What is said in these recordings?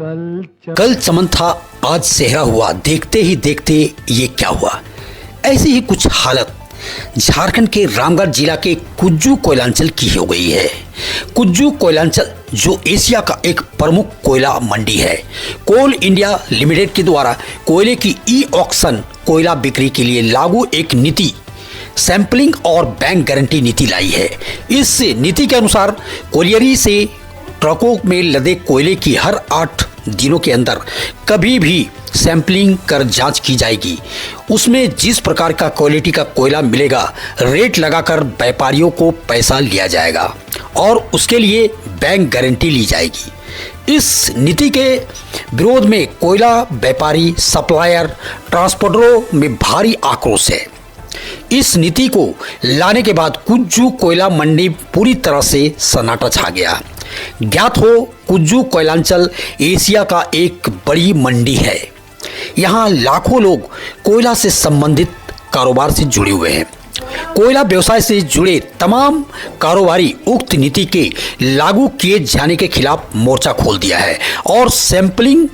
कल चमन था, आज सेहरा हुआ, देखते ही देखते ये क्या हुआ। ऐसी ही कुछ हालत झारखंड के रामगढ़ जिला के कुज्जू कोयलांचल की हो गई है। कुज्जू कोयलांचल जो एशिया का एक प्रमुख कोयला मंडी है, कोल इंडिया लिमिटेड के द्वारा कोयले की ई ऑक्शन कोयला बिक्री के लिए लागू एक नीति सैंपलिंग और बैंक गारंटी नीति लाई है। इस नीति के अनुसार कोलियरी से ट्रकों में लदे कोयले की हर 8 दिनों के अंदर कभी भी सैंपलिंग कर जांच की जाएगी। उसमें जिस प्रकार का क्वालिटी का कोयला मिलेगा, रेट लगाकर व्यापारियों को पैसा लिया जाएगा और उसके लिए बैंक गारंटी ली जाएगी। इस नीति के विरोध में कोयला व्यापारी, सप्लायर, ट्रांसपोर्टरों में भारी आक्रोश है। इस नीति को लाने के बाद कुज्जू कोयला मंडी पूरी तरह से सन्नाटा छा गया। ज्ञात हो, कुज्जू कोयलांचल एशिया का एक बड़ी मंडी है। यहाँ लाखों लोग कोयला से संबंधित कारोबार से जुड़े हुए हैं। कोयला व्यवसाय से जुड़े तमाम कारोबारी उक्त नीति के लागू किए जाने के खिलाफ मोर्चा खोल दिया है और सैंपलिंग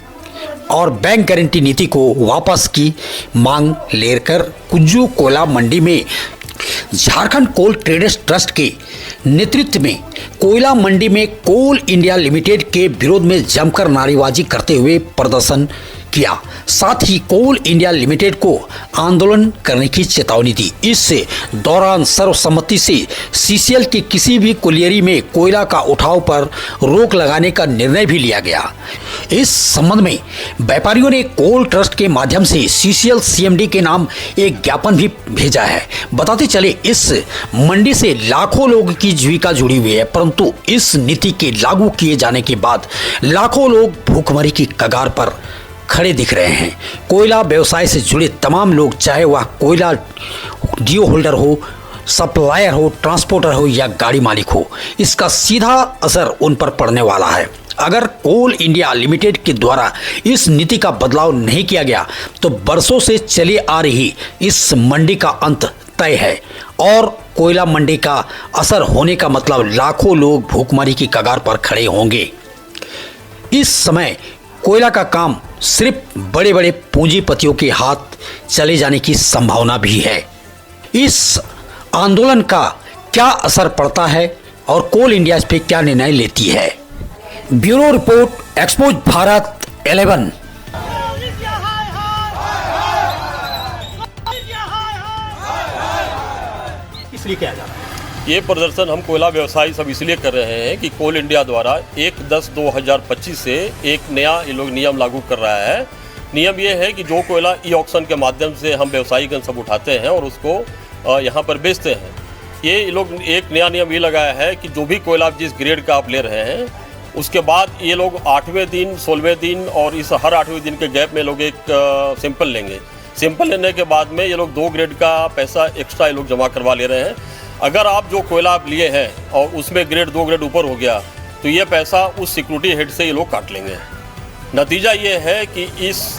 और बैंक गारंटी नीति को वापस की मांग लेकर कुज्जू कोयला मंडी में झारखंड कोल ट्रेडर्स ट्रस्ट के नेतृत्व में कोयला मंडी में कोल इंडिया लिमिटेड के विरोध में जमकर नारेबाजी करते हुए प्रदर्शन किया। साथ ही कोल इंडिया लिमिटेड को आंदोलन करने की चेतावनी दी। इस दौरान सर्वसम्मति से सीसीएल के किसी भी कोलियरी में कोयला का उठाव पर रोक लगाने का निर्णय भी लिया गया। इस संबंध में व्यापारियों ने कोल ट्रस्ट के माध्यम से सीसीएल सीएमडी के नाम एक ज्ञापन भी भेजा है। बताते चले, इस मंडी से लाखों लोगों की जीविका जुड़ी हुई है, परंतु इस नीति के लागू किए जाने के बाद लाखों लोग भूखमरी की कगार पर खड़े दिख रहे हैं। कोयला व्यवसाय से जुड़े तमाम लोग, चाहे वह कोयला डीओ होल्डर हो, सप्लायर हो, ट्रांसपोर्टर हो या गाड़ी मालिक हो, इसका सीधा असर उन पर पड़ने वाला है। अगर कोल इंडिया लिमिटेड के द्वारा इस नीति का बदलाव नहीं किया गया तो बरसों से चली आ रही इस मंडी का अंत तय है और कोयला मंडी का असर होने का मतलब लाखों लोग भूखमरी की कगार पर खड़े होंगे। इस समय कोयला का काम सिर्फ बड़े बड़े पूंजीपतियों के हाथ चले जाने की संभावना भी है। इस आंदोलन का क्या असर पड़ता है और कोल इंडिया इस पे क्या निर्णय लेती है? Bureau report, expose Bharat 11। इसलिए क्या जा रहा है ये प्रदर्शन हम कोयला व्यवसायी सब इसलिए कर रहे हैं कि कोल इंडिया द्वारा 1/10/2025 से एक नया ये लोग नियम लागू कर रहा है। नियम ये है कि जो कोयला ई ऑक्शन के माध्यम से हम व्यवसायीगण सब उठाते हैं और उसको यहाँ पर बेचते हैं, ये लोग एक नया नियम ये लगाया है कि जो भी कोयला जिस ग्रेड का आप ले रहे हैं, उसके बाद ये लोग 8वें दिन, 16वें दिन और इस हर 8वें दिन के गैप में लोग एक सैंपल लेंगे। सैंपल लेने के बाद में ये लोग 2 ग्रेड का पैसा एक्स्ट्रा ये लोग जमा करवा ले रहे हैं। अगर आप जो कोयला आप लिए हैं और उसमें ग्रेड 2 ग्रेड ऊपर हो गया तो ये पैसा उस सिक्योरिटी हेड से ये लोग काट लेंगे। नतीजा ये है कि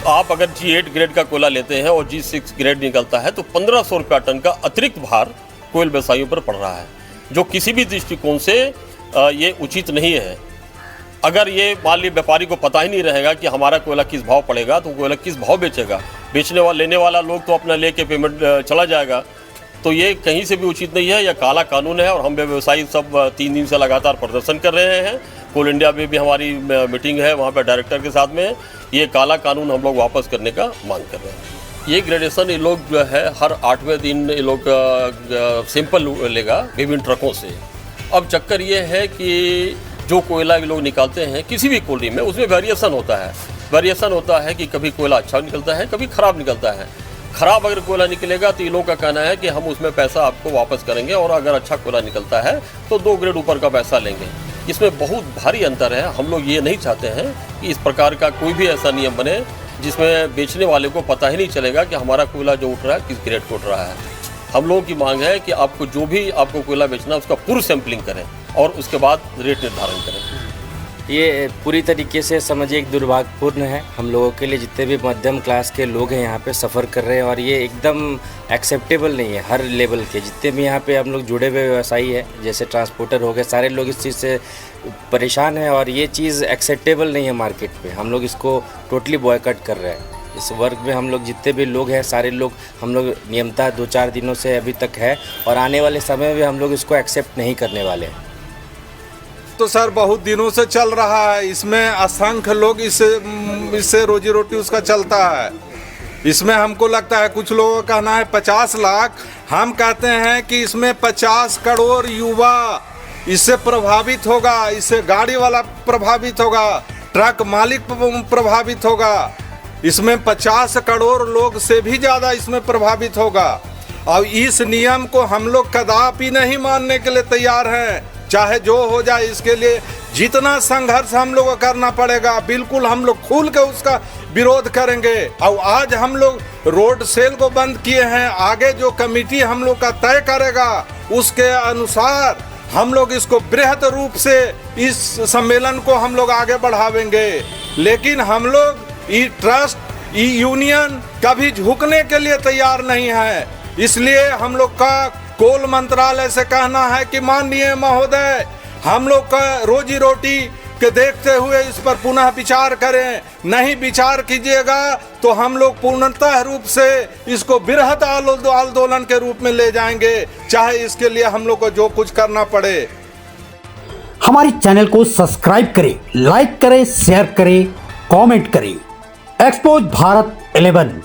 आप अगर G8 ग्रेड का कोयला लेते हैं और G6 ग्रेड निकलता है तो 1500 रुपया टन का अतिरिक्त भार कोयल व्यवसायियों पर पड़ रहा है, जो किसी भी दृष्टिकोण से ये उचित नहीं है। अगर ये मान ली व्यापारी को पता ही नहीं रहेगा कि हमारा कोयला किस भाव पड़ेगा तो कोयला किस भाव बेचेगा, लेने वाला लोग तो अपना लेके पेमेंट चला जाएगा। तो ये कहीं से भी उचित नहीं है, यह काला कानून है और हम व्यवसायी सब 3 दिन से लगातार प्रदर्शन कर रहे हैं। कोल इंडिया में भी हमारी मीटिंग है, वहाँ पर डायरेक्टर के साथ में ये काला कानून हम लोग वापस करने का मांग कर रहे हैं। ये ग्रेडेशन ये लोग जो है हर 8वें दिन ये लोग सैंपल लेगा विभिन्न ट्रकों से। अब चक्कर ये है कि जो कोयला ये लोग निकालते हैं किसी भी कोयले में, उसमें वेरिएशन होता है कि कभी कोयला अच्छा निकलता है, कभी ख़राब निकलता है। ख़राब अगर कोयला निकलेगा तो ये लोगों का कहना है कि हम उसमें पैसा आपको वापस करेंगे और अगर अच्छा कोयला निकलता है तो 2 ग्रेड ऊपर का पैसा लेंगे। इसमें बहुत भारी अंतर है। हम लोग ये नहीं चाहते हैं कि इस प्रकार का कोई भी ऐसा नियम बने जिसमें बेचने वाले को पता ही नहीं चलेगा कि हमारा कोयला जो उठ रहा है किस ग्रेड को उठ रहा है। हम लोगों की मांग है कि आपको जो भी आपको कोयला बेचना है उसका पूर्व सैंपलिंग करें और उसके बाद रेट निर्धारण करें। ये पूरी तरीके से समझिए एक दुर्भाग्यपूर्ण है हम लोगों के लिए। जितने भी मध्यम क्लास के लोग हैं यहाँ पे सफ़र कर रहे हैं और ये एकदम एक्सेप्टेबल नहीं है। हर लेवल के जितने भी यहाँ पे हम लोग जुड़े हुए व्यवसायी हैं, जैसे ट्रांसपोर्टर हो गए, सारे लोग इस चीज़ से परेशान हैं और ये चीज़ एक्सेप्टेबल नहीं है मार्केट में। हम लोग इसको टोटली बॉयकॉट कर रहे हैं। इस वर्ग में हम लोग जितने भी लोग हैं, सारे लोग हम लोग नियमतः 2-4 दिनों से अभी तक है और आने वाले समय में हम लोग इसको एक्सेप्ट नहीं करने वाले हैं। तो सर बहुत दिनों से चल रहा है, इसमें असंख्य लोग इससे रोजी रोटी उसका चलता है। इसमें हमको लगता है, कुछ लोगों का कहना है 50 लाख, हम कहते हैं कि इसमें 50 करोड़ युवा इससे प्रभावित होगा। इससे गाड़ी वाला प्रभावित होगा, ट्रक मालिक प्रभावित होगा। इसमें 50 करोड़ लोग से भी ज़्यादा इसमें प्रभावित होगा। और इस नियम को हम लोग कदापि नहीं मानने के लिए तैयार हैं, चाहे जो हो जाए। इसके लिए जितना संघर्ष हम लोग को करना पड़ेगा, बिल्कुल हम लोग खुल के उसका विरोध करेंगे। और आज हम लोग रोड सेल को बंद किए हैं, आगे जो कमेटी हम लोग का तय करेगा उसके अनुसार हम लोग इसको बृहद रूप से इस सम्मेलन को हम लोग आगे बढ़ावेंगे। लेकिन हम लोग ई ट्रस्ट, ई यूनियन कभी झुकने के लिए तैयार नहीं है। इसलिए हम लोग का कोल मंत्रालय से कहना है कि माननीय महोदय, हम लोग का रोजी रोटी के देखते हुए इस पर पुनः विचार करें। नहीं विचार कीजिएगा तो हम लोग पूर्णतः रूप से इसको बृहद आंदोलन के रूप में ले जाएंगे, चाहे इसके लिए हम लोग को जो कुछ करना पड़े। हमारे चैनल को सब्सक्राइब करें, लाइक करें, शेयर करें, कमेंट करें। एक्सपोज भारत 11।